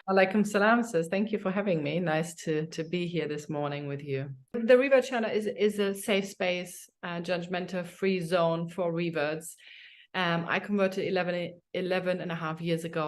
Alaikum salam, sis. Thank you for having me. Nice to be here this morning with you. The Revert channel is a safe space, judgmental free zone for reverts. I converted 11 and a half years ago.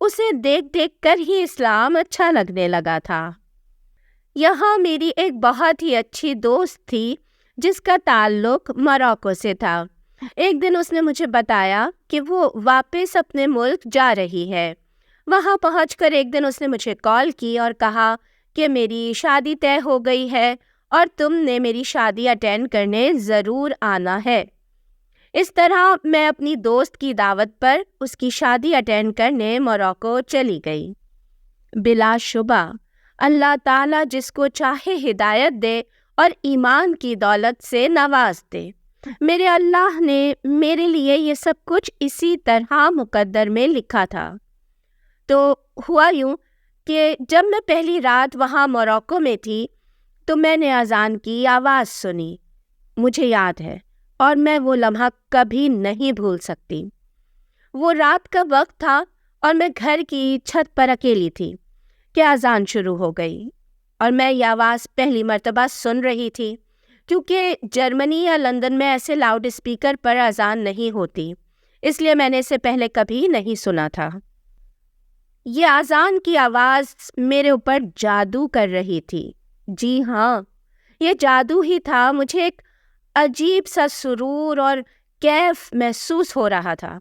اسے دیکھ دیکھ کر ہی اسلام اچھا لگنے لگا تھا۔ یہاں میری ایک بہت ہی اچھی دوست تھی جس کا تعلق موروکو سے تھا۔ ایک دن اس نے مجھے بتایا کہ وہ واپس اپنے ملک جا رہی ہے۔ وہاں پہنچ کر ایک دن اس نے مجھے کال کی اور کہا کہ میری شادی طے ہو گئی ہے اور تم نے میری شادی اٹینڈ کرنے ضرور آنا ہے۔ اس طرح میں اپنی دوست کی دعوت پر اس کی شادی اٹینڈ کرنے موروکو چلی گئی۔ بلا شبہ اللہ تعالیٰ جس کو چاہے ہدایت دے اور ایمان کی دولت سے نواز دے۔ میرے اللہ نے میرے لیے یہ سب کچھ اسی طرح مقدر میں لکھا تھا۔ تو ہوا یوں کہ جب میں پہلی رات وہاں موروکو میں تھی تو میں نے اذان کی آواز سنی۔ مجھے یاد ہے اور میں وہ لمحہ کبھی نہیں بھول سکتی۔ وہ رات کا وقت تھا اور میں گھر کی چھت پر اکیلی تھی کہ اذان شروع ہو گئی، اور میں یہ آواز پہلی مرتبہ سن رہی تھی کیونکہ جرمنی یا لندن میں ایسے لاؤڈ اسپیکر پر اذان نہیں ہوتی، اس لیے میں نے اسے پہلے کبھی نہیں سنا تھا۔ یہ اذان کی آواز میرے اوپر جادو کر رہی تھی۔ جی ہاں، یہ جادو ہی تھا۔ مجھے ایک عجیب سا سرور اور کیف محسوس ہو رہا تھا۔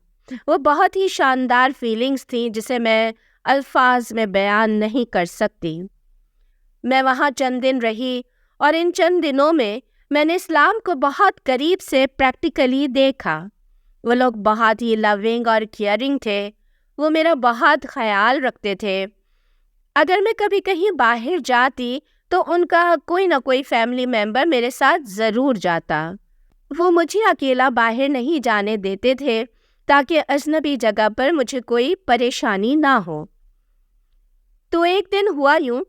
وہ بہت ہی شاندار فیلنگز تھیں جسے میں الفاظ میں بیان نہیں کر سکتی۔ میں وہاں چند دن رہی اور ان چند دنوں میں نے اسلام کو بہت قریب سے پریکٹیکلی دیکھا۔ وہ لوگ بہت ہی لونگ اور کیئرنگ تھے۔ وہ میرا بہت خیال رکھتے تھے۔ اگر میں کبھی کہیں باہر جاتی تو ان کا کوئی نہ کوئی فیملی ممبر میرے ساتھ ضرور جاتا۔ وہ مجھے اکیلا باہر نہیں جانے دیتے تھے تاکہ اجنبی جگہ پر مجھے کوئی پریشانی نہ ہو۔ تو ایک دن ہوا یوں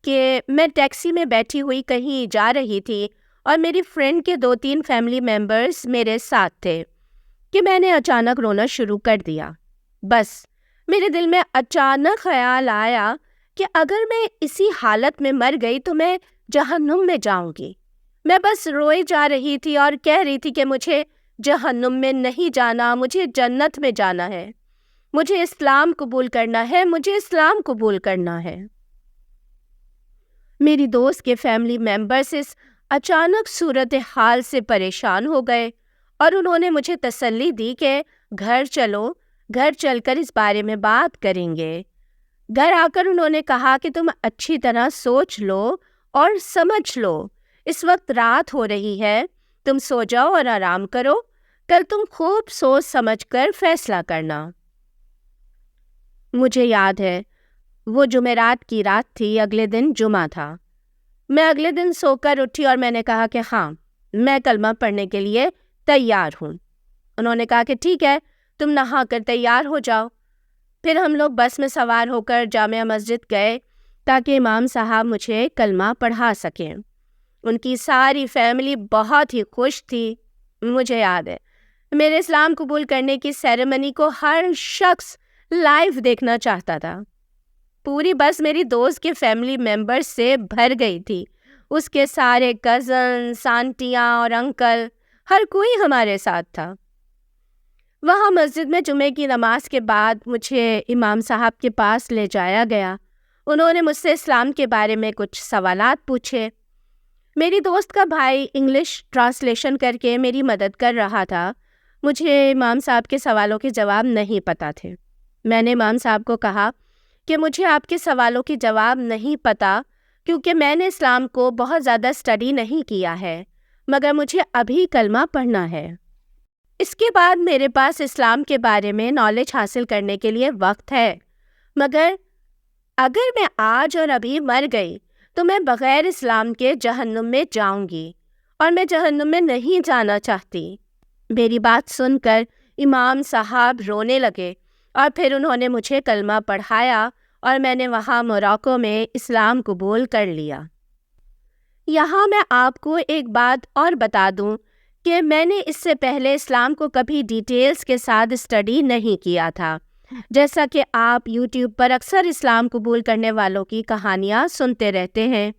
کہ میں ٹیکسی میں بیٹھی ہوئی کہیں جا رہی تھی اور میری فرینڈ کے 2-3 فیملی ممبرز میرے ساتھ تھے کہ میں نے اچانک رونا شروع کر دیا۔ بس میرے دل میں اچانک خیال آیا کہ اگر میں اسی حالت میں مر گئی تو میں جہنم میں جاؤں گی۔ میں بس روئے جا رہی تھی اور کہہ رہی تھی کہ مجھے جہنم میں نہیں جانا، مجھے جنت میں جانا ہے، مجھے اسلام قبول کرنا ہے، مجھے اسلام قبول کرنا ہے۔ میری دوست کے فیملی ممبرز اس اچانک صورتحال سے پریشان ہو گئے اور انہوں نے مجھے تسلی دی کہ گھر چلو، گھر چل کر اس بارے میں بات کریں گے۔ گھر آ کر انہوں نے کہا کہ تم اچھی طرح سوچ لو اور سمجھ لو، اس وقت رات ہو رہی ہے، تم سو جاؤ اور آرام کرو، کل تم خوب سوچ سمجھ کر فیصلہ کرنا۔ مجھے یاد ہے وہ جمعرات کی رات تھی، اگلے دن جمعہ تھا۔ میں اگلے دن سو کر اٹھی اور میں نے کہا کہ ہاں، میں کلمہ پڑھنے کے لیے تیار ہوں۔ انہوں نے کہا کہ ٹھیک ہے، تم نہا کر تیار ہو جاؤ۔ پھر ہم لوگ بس میں سوار ہو کر جامع مسجد گئے تاکہ امام صاحب مجھے کلمہ پڑھا سکیں۔ ان کی ساری فیملی بہت ہی خوش تھی۔ مجھے یاد ہے میرے اسلام قبول کرنے کی سیریمنی کو ہر شخص لائیو دیکھنا چاہتا تھا۔ پوری بس میری دوست کے فیملی ممبر سے بھر گئی تھی۔ اس کے سارے کزنس، آنٹیاں اور انکل، ہر کوئی ہمارے ساتھ تھا۔ وہاں مسجد میں جمعے کی نماز کے بعد مجھے امام صاحب کے پاس لے جایا گیا۔ انہوں نے مجھ سے اسلام کے بارے میں کچھ سوالات پوچھے۔ میری دوست کا بھائی انگلش ٹرانسلیشن کر کے میری مدد کر رہا تھا۔ مجھے امام صاحب کے سوالوں کے جواب نہیں پتہ تھے۔ میں نے امام صاحب کو کہا کہ مجھے آپ کے سوالوں کے جواب نہیں پتہ کیونکہ میں نے اسلام کو بہت زیادہ اسٹڈی نہیں کیا ہے، مگر مجھے ابھی کلمہ پڑھنا ہے۔ اس کے بعد میرے پاس اسلام کے بارے میں نالج حاصل کرنے کے لیے وقت ہے، مگر اگر میں آج اور ابھی مر گئی تو میں بغیر اسلام کے جہنم میں جاؤں گی، اور میں جہنم میں نہیں جانا چاہتی۔ میری بات سن کر امام صاحب رونے لگے اور پھر انہوں نے مجھے کلمہ پڑھایا اور میں نے وہاں موروکو میں اسلام قبول کر لیا۔ یہاں میں آپ کو ایک بات اور بتا دوں کہ میں نے اس سے پہلے اسلام کو کبھی ڈیٹیلز کے ساتھ اسٹڈی نہیں کیا تھا۔ جیسا کہ آپ یوٹیوب پر اکثر اسلام قبول کرنے والوں کی کہانیاں سنتے رہتے ہیں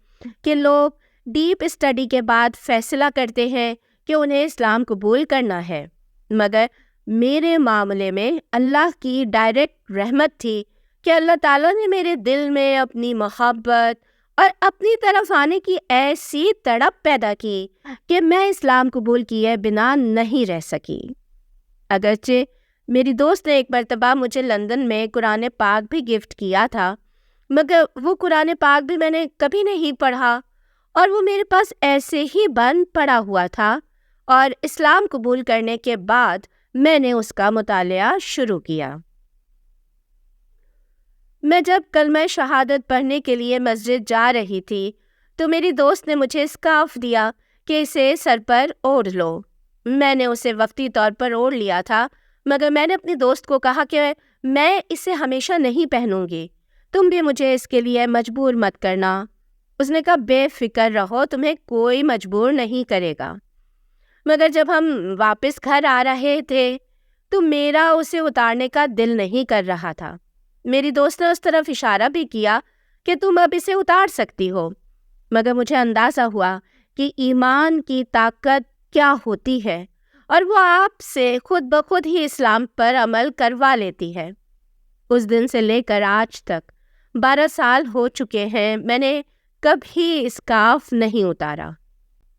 کہ لوگ ڈیپ اسٹڈی کے بعد فیصلہ کرتے ہیں کہ انہیں اسلام قبول کرنا ہے، مگر میرے معاملے میں اللہ کی ڈائریکٹ رحمت تھی کہ اللہ تعالیٰ نے میرے دل میں اپنی محبت اور اپنی طرف آنے کی ایسی تڑپ پیدا کی کہ میں اسلام قبول کیے بنا نہیں رہ سکی۔ اگرچہ میری دوست نے ایک مرتبہ مجھے لندن میں قرآن پاک بھی گفٹ کیا تھا، مگر وہ قرآن پاک بھی میں نے کبھی نہیں پڑھا اور وہ میرے پاس ایسے ہی بند پڑا ہوا تھا، اور اسلام قبول کرنے کے بعد میں نے اس کا مطالعہ شروع کیا۔ میں جب کلمہ شہادت پڑھنے کے لیے مسجد جا رہی تھی تو میری دوست نے مجھے اسکارف دیا کہ اسے سر پر اوڑھ لو۔ میں نے اسے وقتی طور پر اوڑھ لیا تھا، مگر میں نے اپنی دوست کو کہا کہ میں اسے ہمیشہ نہیں پہنوں گی، تم بھی مجھے اس کے لیے مجبور مت کرنا۔ اس نے کہا بے فکر رہو، تمہیں کوئی مجبور نہیں کرے گا۔ مگر جب ہم واپس گھر آ رہے تھے تو میرا اسے اتارنے کا دل نہیں کر رہا تھا۔ میری دوست نے اس طرف اشارہ بھی کیا کہ تم اب اسے اتار سکتی ہو، مگر مجھے اندازہ ہوا کہ ایمان کی طاقت کیا ہوتی ہے اور وہ آپ سے خود بخود ہی اسلام پر عمل کروا لیتی ہے۔ اس دن سے لے کر آج تک 12 سال ہو چکے ہیں، میں نے کبھی اسکارف نہیں اتارا۔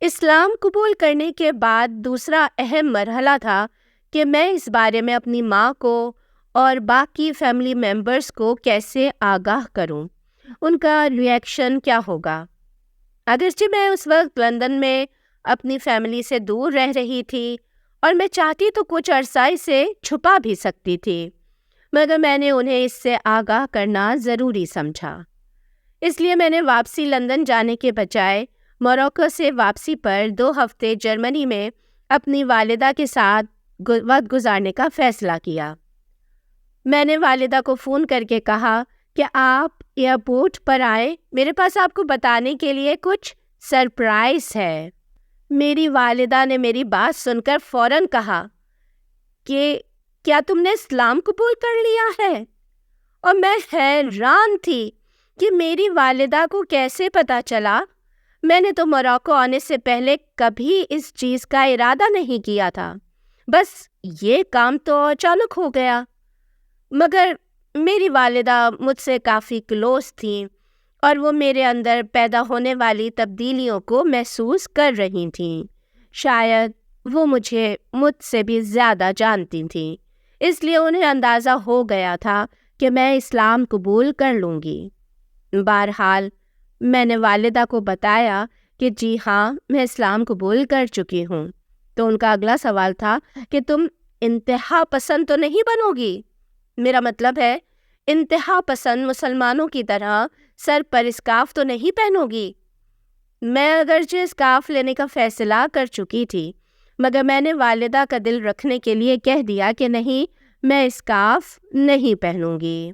اسلام قبول کرنے کے بعد دوسرا اہم مرحلہ تھا کہ میں اس بارے میں اپنی ماں کو اور باقی فیملی ممبرز کو کیسے آگاہ کروں، ان کا ریئیکشن کیا ہوگا۔ اگرچہ میں اس وقت لندن میں اپنی فیملی سے دور رہ رہی تھی اور میں چاہتی تو کچھ عرصہ اسے چھپا بھی سکتی تھی، مگر میں نے انہیں اس سے آگاہ کرنا ضروری سمجھا۔ اس لیے میں نے واپسی لندن جانے کے بجائے موروکو سے واپسی پر 2 ہفتے جرمنی میں اپنی والدہ کے ساتھ وقت گزارنے کا فیصلہ کیا۔ میں نے والدہ کو فون کر کے کہا کہ آپ ایئرپورٹ پر آئیں، میرے پاس آپ کو بتانے کے لیے کچھ سرپرائز ہے۔ میری والدہ نے میری بات سن کر فوراً کہا کہ کیا تم نے اسلام قبول کر لیا ہے؟ اور میں حیران تھی کہ میری والدہ کو کیسے پتہ چلا۔ میں نے تو موروکو آنے سے پہلے کبھی اس چیز کا ارادہ نہیں کیا تھا، بس یہ کام تو اچانک ہو گیا۔ مگر میری والدہ مجھ سے کافی کلوز تھیں اور وہ میرے اندر پیدا ہونے والی تبدیلیوں کو محسوس کر رہی تھیں۔ شاید وہ مجھ سے بھی زیادہ جانتی تھیں، اس لیے انہیں اندازہ ہو گیا تھا کہ میں اسلام قبول کر لوں گی۔ بہرحال میں نے والدہ کو بتایا کہ جی ہاں، میں اسلام قبول کر چکی ہوں۔ تو ان کا اگلا سوال تھا کہ تم انتہا پسند تو نہیں بنو گی؟ میرا مطلب ہے انتہا پسند مسلمانوں کی طرح سر پر اسکارف تو نہیں پہنو گی؟ میں اگرچہ اسکارف لینے کا فیصلہ کر چکی تھی، مگر میں نے والدہ کا دل رکھنے کے لیے کہہ دیا کہ نہیں، میں اسکارف نہیں پہنوں گی۔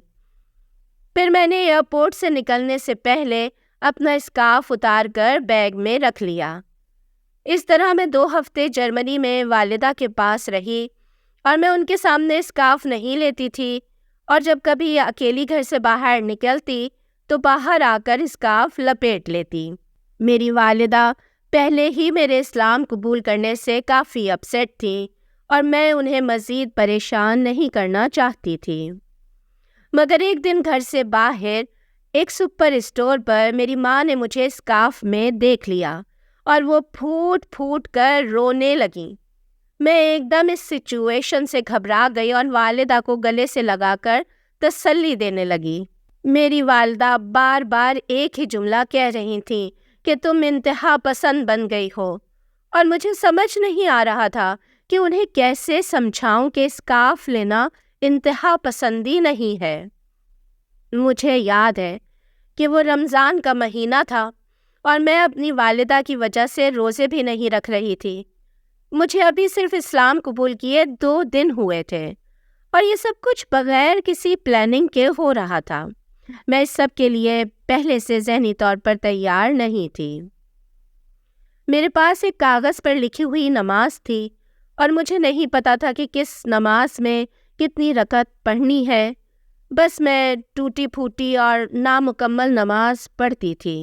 پھر میں نے ایئرپورٹ سے نکلنے سے پہلے اپنا اسکارف اتار کر بیگ میں رکھ لیا۔ اس طرح میں 2 ہفتے جرمنی میں والدہ کے پاس رہی اور میں ان کے سامنے اسکارف نہیں لیتی تھی، اور جب کبھی اکیلی گھر سے باہر نکلتی تو باہر آ کر اسکارف لپیٹ لیتی۔ میری والدہ پہلے ہی میرے اسلام قبول کرنے سے کافی اپسیٹ تھیں اور میں انہیں مزید پریشان نہیں کرنا چاہتی تھی۔ مگر ایک دن گھر سے باہر ایک سپر اسٹور پر میری ماں نے مجھے اسکارف میں دیکھ لیا اور وہ پھوٹ پھوٹ کر رونے لگیں۔ میں ایک دم اس سچویشن سے گھبرا گئی اور والدہ کو گلے سے لگا کر تسلی دینے لگی۔ میری والدہ بار بار ایک ہی جملہ کہہ رہی تھیں کہ تم انتہا پسند بن گئی ہو، اور مجھے سمجھ نہیں آ رہا تھا کہ انہیں کیسے سمجھاؤں کہ اسکارف لینا انتہا پسندی نہیں ہے۔ مجھے یاد ہے کہ وہ رمضان کا مہینہ تھا اور میں اپنی والدہ کی وجہ سے روزے بھی نہیں رکھ رہی تھی۔ مجھے ابھی صرف اسلام قبول کیے 2 دن ہوئے تھے اور یہ سب کچھ بغیر کسی پلاننگ کے ہو رہا تھا۔ میں اس سب کے لیے پہلے سے ذہنی طور پر تیار نہیں تھی۔ میرے پاس ایک کاغذ پر لکھی ہوئی نماز تھی اور مجھے نہیں پتا تھا کہ کس نماز میں کتنی رکعت پڑھنی ہے، بس میں ٹوٹی پھوٹی اور نامکمل نماز پڑھتی تھی۔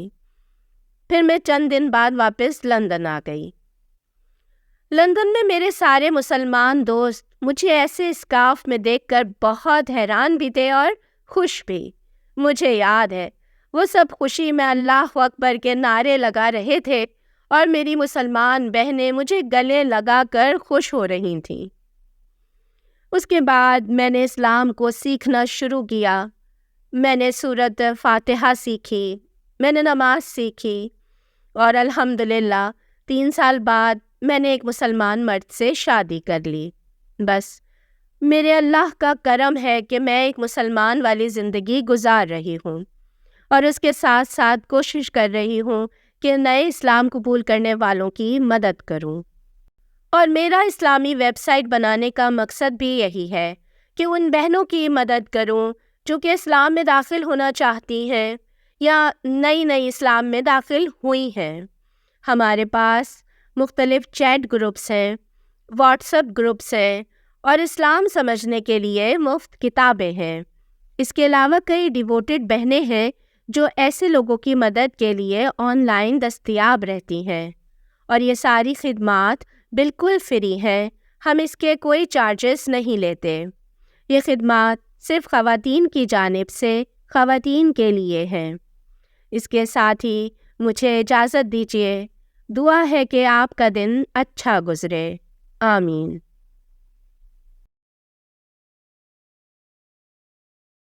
پھر میں چند دن بعد واپس لندن آ گئی۔ لندن میں میرے سارے مسلمان دوست مجھے ایسے اسکارف میں دیکھ کر بہت حیران بھی تھے اور خوش بھی۔ مجھے یاد ہے وہ سب خوشی میں اللہ اکبر کے نعرے لگا رہے تھے اور میری مسلمان بہنیں مجھے گلے لگا کر خوش ہو رہی تھیں۔ اس کے بعد میں نے اسلام کو سیکھنا شروع کیا۔ میں نے سورۃ فاتحہ سیکھی، میں نے نماز سیکھی اور الحمدللہ 3 سال بعد میں نے ایک مسلمان مرد سے شادی کر لی۔ بس میرے اللہ کا کرم ہے کہ میں ایک مسلمان والی زندگی گزار رہی ہوں اور اس کے ساتھ ساتھ کوشش کر رہی ہوں کہ نئے اسلام قبول کرنے والوں کی مدد کروں۔ اور میرا اسلامی ویب سائٹ بنانے کا مقصد بھی یہی ہے کہ ان بہنوں کی مدد کروں جو کہ اسلام میں داخل ہونا چاہتی ہیں یا نئی اسلام میں داخل ہوئی ہیں۔ ہمارے پاس مختلف چیٹ گروپس ہیں، واٹس ایپ گروپس ہیں اور اسلام سمجھنے کے لیے مفت کتابیں ہیں۔ اس کے علاوہ کئی ڈیووٹڈ بہنیں ہیں جو ایسے لوگوں کی مدد کے لیے آن لائن دستیاب رہتی ہیں، اور یہ ساری خدمات بالکل فری ہیں۔ ہم اس کے کوئی چارجز نہیں لیتے۔ یہ خدمات صرف خواتین کی جانب سے خواتین کے لیے ہیں۔ اس کے ساتھ ہی مجھے اجازت دیجیے۔ دعا ہے کہ آپ کا دن اچھا گزرے۔ آمین۔